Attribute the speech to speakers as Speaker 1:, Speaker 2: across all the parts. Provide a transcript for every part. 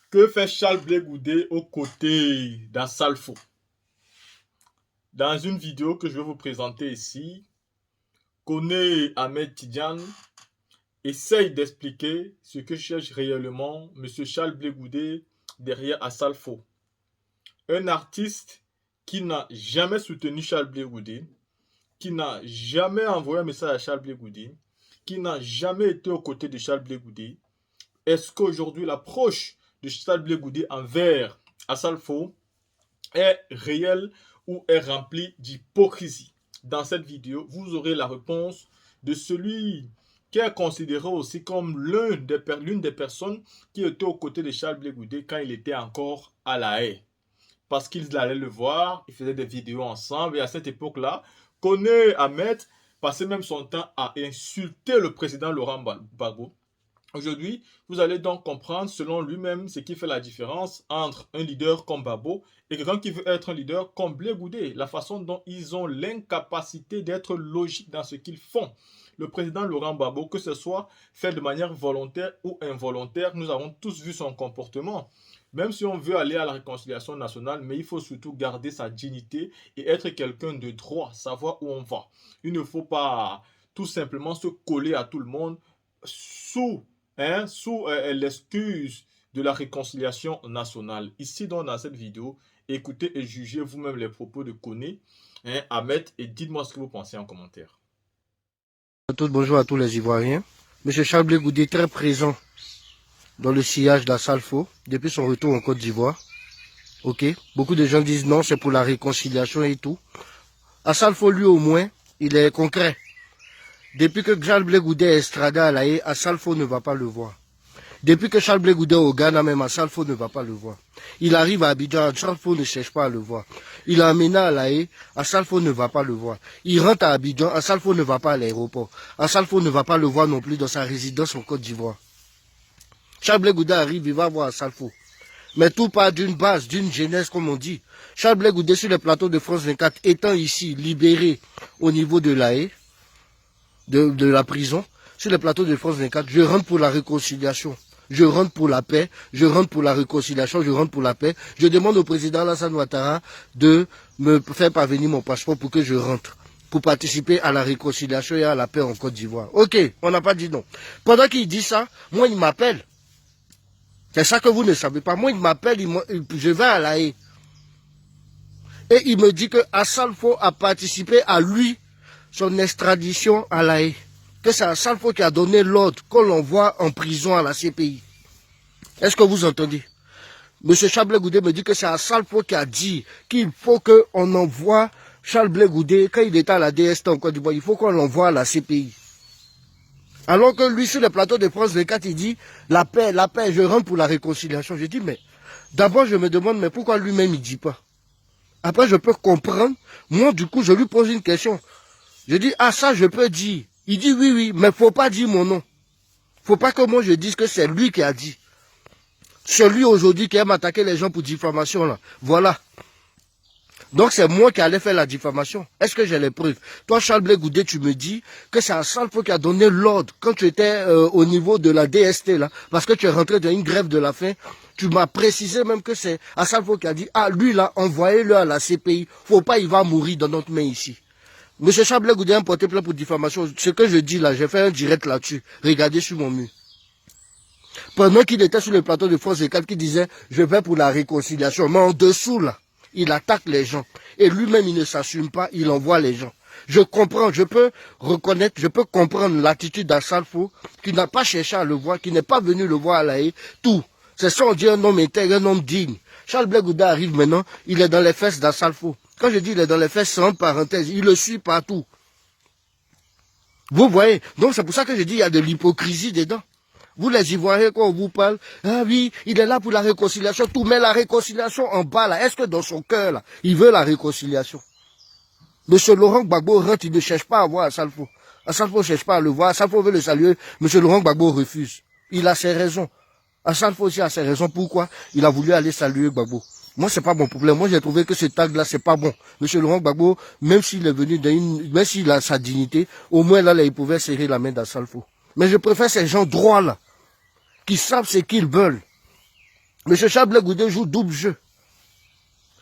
Speaker 1: Que fait Charles Blé Goudé aux côtés d'Assalfo? Dans une vidéo que je vais vous présenter ici, Kone Ahmed Tidjane essaye d'expliquer ce que cherche réellement M. Charles Blé Goudé derrière Assalfo. Un artiste qui n'a jamais soutenu Charles Blé Goudé, qui n'a jamais envoyé un message à Charles Blé Goudé, qui n'a jamais été aux côtés de Charles Blé Goudé. Est-ce qu'aujourd'hui l'approche de Charles Blé Goudé envers Assalfo est réelle ou est remplie d'hypocrisie? Dans cette vidéo, vous aurez la réponse de celui qui est considéré aussi comme l'une des personnes qui était aux côtés de Charles Blé Goudé quand il était encore à La Haye. Parce qu'ils allaient le voir, ils faisaient des vidéos ensemble, et à cette époque-là, Kone Ahmed passait même son temps à insulter le président Laurent Gbagbo. Aujourd'hui, vous allez donc comprendre selon lui-même ce qui fait la différence entre un leader comme Gbagbo et quelqu'un qui veut être un leader comme Blé Goudé. La façon dont ils ont l'incapacité d'être logiques dans ce qu'ils font. Le président Laurent Gbagbo, que ce soit fait de manière volontaire ou involontaire, nous avons tous vu son comportement. Même si on veut aller à la réconciliation nationale, mais il faut surtout garder sa dignité et être quelqu'un de droit, savoir où on va. Il ne faut pas tout simplement se coller à tout le monde sous l'excuse de la réconciliation nationale. Ici, donc, dans cette vidéo, écoutez et jugez vous-même les propos de Kone Ahmed et dites-moi ce que vous pensez en commentaire.
Speaker 2: Bonjour à tous les Ivoiriens. Monsieur Charles Blé Goudé très présent dans le sillage d'Assalfo depuis son retour en Côte d'Ivoire. Ok. Beaucoup de gens disent non, c'est pour la réconciliation et tout. Assalfo, lui au moins, il est concret. Depuis que Charles Blé Goudé est extradé à La Haye, Assalfo ne va pas le voir. Depuis que Charles Blé Goudé est au Ghana, même Assalfo ne va pas le voir. Il arrive à Abidjan, Assalfo ne cherche pas à le voir. Il a amené à La Haye, Assalfo ne va pas le voir. Il rentre à Abidjan, Assalfo ne va pas à l'aéroport. Assalfo ne va pas le voir non plus dans sa résidence en Côte d'Ivoire. Charles Blé Goudé arrive, il va voir Assalfo. Mais tout part d'une base, d'une jeunesse, comme on dit. Charles Blé Goudé sur le plateau de France 24, étant ici libéré au niveau de La Haye, de la prison, sur le plateau de France 24, je rentre pour la réconciliation. Je rentre pour la paix, je rentre pour la réconciliation, je rentre pour la paix. Je demande au président Alassane Ouattara de me faire parvenir mon passeport pour que je rentre, pour participer à la réconciliation et à la paix en Côte d'Ivoire. Ok, on n'a pas dit non. Pendant qu'il dit ça, moi il m'appelle. C'est ça que vous ne savez pas. Moi il m'appelle, je vais à La Haye. Et il me dit que Assalfo a participé à lui, son extradition à La Haye. Que c'est Assalfo qui a donné l'ordre qu'on l'envoie en prison à la CPI. Est-ce que vous entendez? Monsieur Charles Blé Goudé me dit que c'est Assalfo qui a dit qu'il faut qu'on envoie Charles Blé Goudé, quand il était à la DST en Côte d'Ivoire, il faut qu'on l'envoie à la CPI. Alors que lui, sur le plateau de France 24, il dit la paix, je rentre pour la réconciliation. Je dis, mais d'abord, je me demande, mais pourquoi lui-même, il ne dit pas? Après, je peux comprendre. Moi, du coup, je lui pose une question. Je dis, ah, ça, je peux dire. Il dit, oui, oui, mais faut pas dire mon nom. Faut pas que moi, je dise que c'est lui qui a dit. Celui aujourd'hui qui aime attaquer les gens pour diffamation, là. Voilà. Donc, c'est moi qui allais faire la diffamation. Est-ce que j'ai les preuves? Toi, Charles Blé Goudé, tu me dis que c'est Assalfo qui a donné l'ordre quand tu étais au niveau de la DST, là, parce que tu es rentré dans une grève de la faim. Tu m'as précisé même que c'est Assalfo qui a dit, ah, lui, là, envoyez-le à la CPI. Faut pas, il va mourir dans notre main ici. Monsieur Charles Blé Goudé a porté plainte pour diffamation. Ce que je dis là, j'ai fait un direct là-dessus. Regardez sur mon mur. Pendant qu'il était sur le plateau de France 4 qui disait, je vais pour la réconciliation. Mais en dessous là, il attaque les gens. Et lui-même, il ne s'assume pas, il envoie les gens. Je comprends, je peux reconnaître, je peux comprendre l'attitude d'Assalfo, qui n'a pas cherché à le voir, qui n'est pas venu le voir à La Haye. Tout. C'est ça, on dit un homme intègre, un homme digne. Charles Blé Goudé arrive maintenant, il est dans les fesses d'Assalfo. Quand je dis il est dans les fesses, c'est en parenthèse, il le suit partout. Vous voyez, donc c'est pour ça que je dis il y a de l'hypocrisie dedans. Vous les Ivoiriens, quand on vous parle, ah oui, il est là pour la réconciliation, tout, mais la réconciliation en bas là, est-ce que dans son cœur là, il veut la réconciliation? Monsieur Laurent Gbagbo rentre, il ne cherche pas à voir Assalfo. Assalfo ne cherche pas à le voir, Assalfo veut le saluer, monsieur Laurent Gbagbo refuse. Il a ses raisons. Assalfo aussi a ses raisons, pourquoi il a voulu aller saluer Gbagbo. Moi, c'est pas mon problème. Moi, j'ai trouvé que ce tag-là, c'est pas bon. Monsieur Laurent Gbagbo, même s'il est venu même s'il a sa dignité, au moins là, il pouvait serrer la main d'Assalfo. Mais je préfère ces gens droits là, qui savent ce qu'ils veulent. M. Charles Blé Goudé joue double jeu.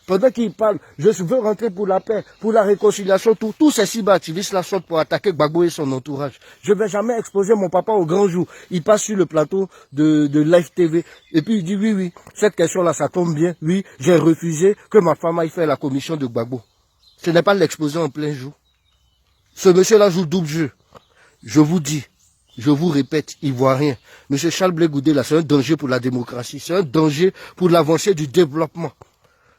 Speaker 2: Pendant qu'il parle, je veux rentrer pour la paix, pour la réconciliation, tous ces cyber-activistes-là sortent pour attaquer Gbagbo et son entourage. Je ne vais jamais exposer mon papa au grand jour. Il passe sur le plateau de Live TV. Et puis il dit, oui, cette question-là, ça tombe bien. Oui, j'ai refusé que ma femme aille faire la commission de Gbagbo. Ce n'est pas l'exposer en plein jour. Ce monsieur-là joue double jeu. Je vous dis, je vous répète, Ivoirien, M. Charles Blé Goudé, là, c'est un danger pour la démocratie. C'est un danger pour l'avancée du développement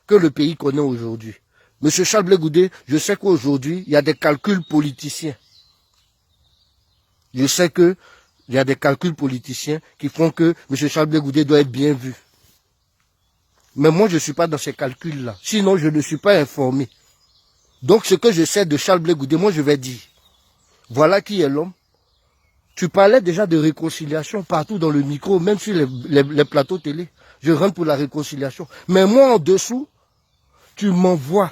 Speaker 2: que le pays connaît aujourd'hui. Monsieur Charles Blé Goudé, je sais qu'aujourd'hui, il y a des calculs politiciens. Je sais qu'il y a des calculs politiciens qui font que monsieur Charles Blé Goudé doit être bien vu. Mais moi, je ne suis pas dans ces calculs-là. Sinon, je ne suis pas informé. Donc, ce que je sais de Charles Blé Goudé, moi, je vais dire, voilà qui est l'homme. Tu parlais déjà de réconciliation partout dans le micro, même sur les plateaux télé. Je rentre pour la réconciliation. Mais moi, en dessous, tu m'envoies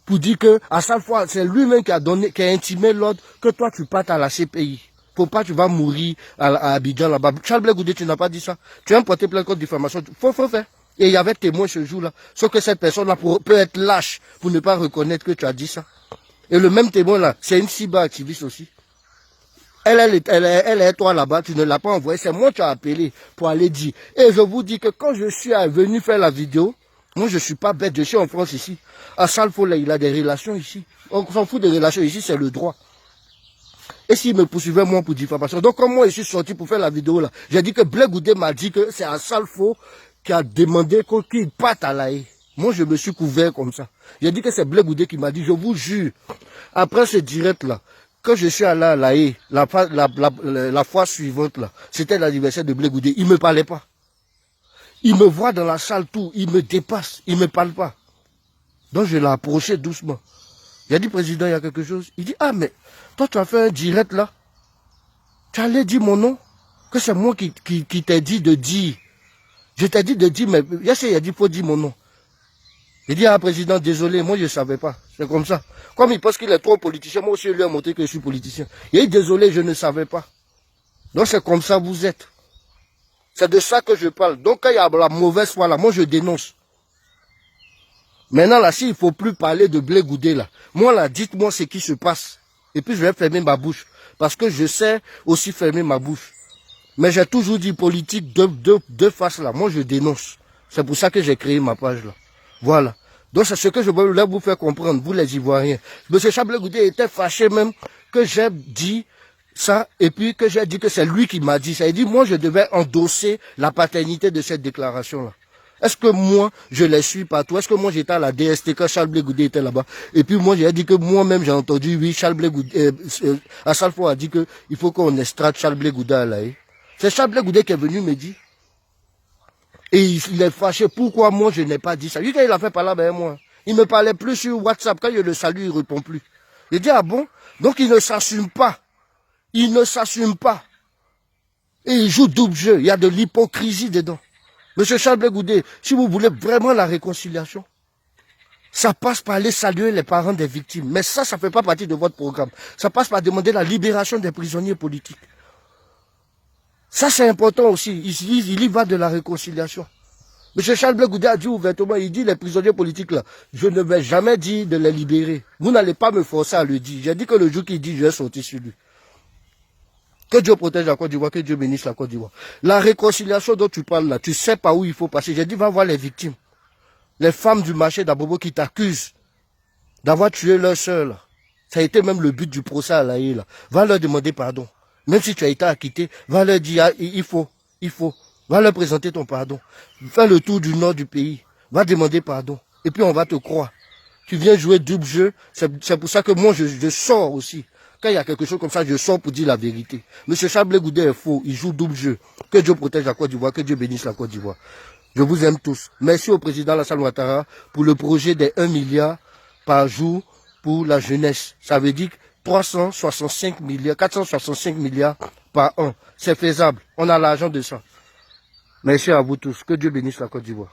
Speaker 2: pour dire que à chaque fois, c'est lui-même qui a intimé l'ordre que toi tu partes à la CPI. Pour pas tu vas mourir à Abidjan là-bas. Charles Blé Goudé, tu n'as pas dit ça. Tu as porté plainte contre diffamation. Faut faire. Et il y avait témoin ce jour-là. Sauf que cette personne-là peut être lâche pour ne pas reconnaître que tu as dit ça. Et le même témoin là, c'est une cyber-activiste aussi. Elle est toi là-bas, tu ne l'as pas envoyé. C'est moi qui as appelé pour aller dire. Et je vous dis que quand je suis venu faire la vidéo, moi, je ne suis pas bête, je suis en France ici. À Salfo, là, il a des relations ici. On s'en fout des relations ici, c'est le droit. Et s'il me poursuivait, moi, pour diffamation. Donc, comme moi, je suis sorti pour faire la vidéo, là, j'ai dit que Blé Goudé m'a dit que c'est à Salfo qui a demandé qu'il parte à la haie. Moi, je me suis couvert comme ça. J'ai dit que c'est Blé Goudé qui m'a dit, je vous jure. Après ce direct-là, quand je suis allé à la haie, la fois suivante, là, c'était l'anniversaire de Blé Goudé, il ne me parlait pas. Il me voit dans la salle tout, il me dépasse, il ne me parle pas. Donc je l'ai approché doucement. J'ai dit, président, il y a quelque chose. Il dit, ah mais, toi tu as fait un direct là. Tu allais dire mon nom. Que c'est moi qui t'ai dit de dire. Je t'ai dit de dire, mais il a dit, il faut dire mon nom. Il dit, ah président, désolé, moi je ne savais pas. C'est comme ça. Comme il pense qu'il est trop politicien, moi aussi je lui ai montré que je suis politicien. Il dit, désolé, je ne savais pas. Donc c'est comme ça vous êtes. C'est de ça que je parle. Donc quand il y a la mauvaise foi là, moi je dénonce. Maintenant là, s'il ne faut plus parler de Blé Goudé là, moi là, dites-moi ce qui se passe. Et puis je vais fermer ma bouche. Parce que je sais aussi fermer ma bouche. Mais j'ai toujours dit politique de face là. Moi je dénonce. C'est pour ça que j'ai créé ma page là. Voilà. Donc c'est ce que je voulais vous faire comprendre, vous les Ivoiriens. Monsieur Charles Blé Goudé était fâché même que j'ai dit ça, et puis que j'ai dit que c'est lui qui m'a dit ça. Il dit, moi, je devais endosser la paternité de cette déclaration-là. Est-ce que moi, je les suis partout? Est-ce que moi, j'étais à la DST quand Charles Blé Goudé était là-bas? Et puis moi, j'ai dit que moi-même, j'ai entendu, oui, Charles Blé Goudé, Assalfo a dit qu'il faut qu'on extrate Charles Blé Goudé à la haie. C'est Charles Blé Goudé qui est venu me dire. Et il est fâché. Pourquoi moi, je n'ai pas dit ça? Lui, quand il a fait parler avec moi, il me parlait plus sur WhatsApp. Quand je le salue, il ne répond plus. Il dit, ah bon? Donc, il ne s'assume pas. Il ne s'assume pas. Et il joue double jeu. Il y a de l'hypocrisie dedans. Monsieur Charles Blé Goudé, si vous voulez vraiment la réconciliation, ça passe par aller saluer les parents des victimes. Mais ça ne fait pas partie de votre programme. Ça passe par demander la libération des prisonniers politiques. Ça, c'est important aussi. Il y va de la réconciliation. Monsieur Charles Blé Goudé a dit ouvertement, il dit les prisonniers politiques là, je ne vais jamais dire de les libérer. Vous n'allez pas me forcer à le dire. J'ai dit que le jour qu'il dit, je vais sortir sur lui. Que Dieu protège la Côte d'Ivoire, que Dieu bénisse la Côte d'Ivoire. La réconciliation dont tu parles là, tu sais pas où il faut passer. J'ai dit, va voir les victimes. Les femmes du marché d'Abobo qui t'accusent d'avoir tué leur soeur là. Ça a été même le but du procès à la haie là. Va leur demander pardon. Même si tu as été acquitté, va leur dire, ah, il faut. Va leur présenter ton pardon. Fais le tour du nord du pays. Va demander pardon. Et puis on va te croire. Tu viens jouer double jeu. C'est pour ça que moi je sors aussi. Quand il y a quelque chose comme ça, je sors pour dire la vérité. Monsieur Charles Blé Goudé est faux, il joue double jeu. Que Dieu protège la Côte d'Ivoire, que Dieu bénisse la Côte d'Ivoire. Je vous aime tous. Merci au président Alassane Ouattara pour le projet des 1 milliard par jour pour la jeunesse. Ça veut dire 465 milliards par an. C'est faisable. On a l'argent de ça. Merci à vous tous. Que Dieu bénisse la Côte d'Ivoire.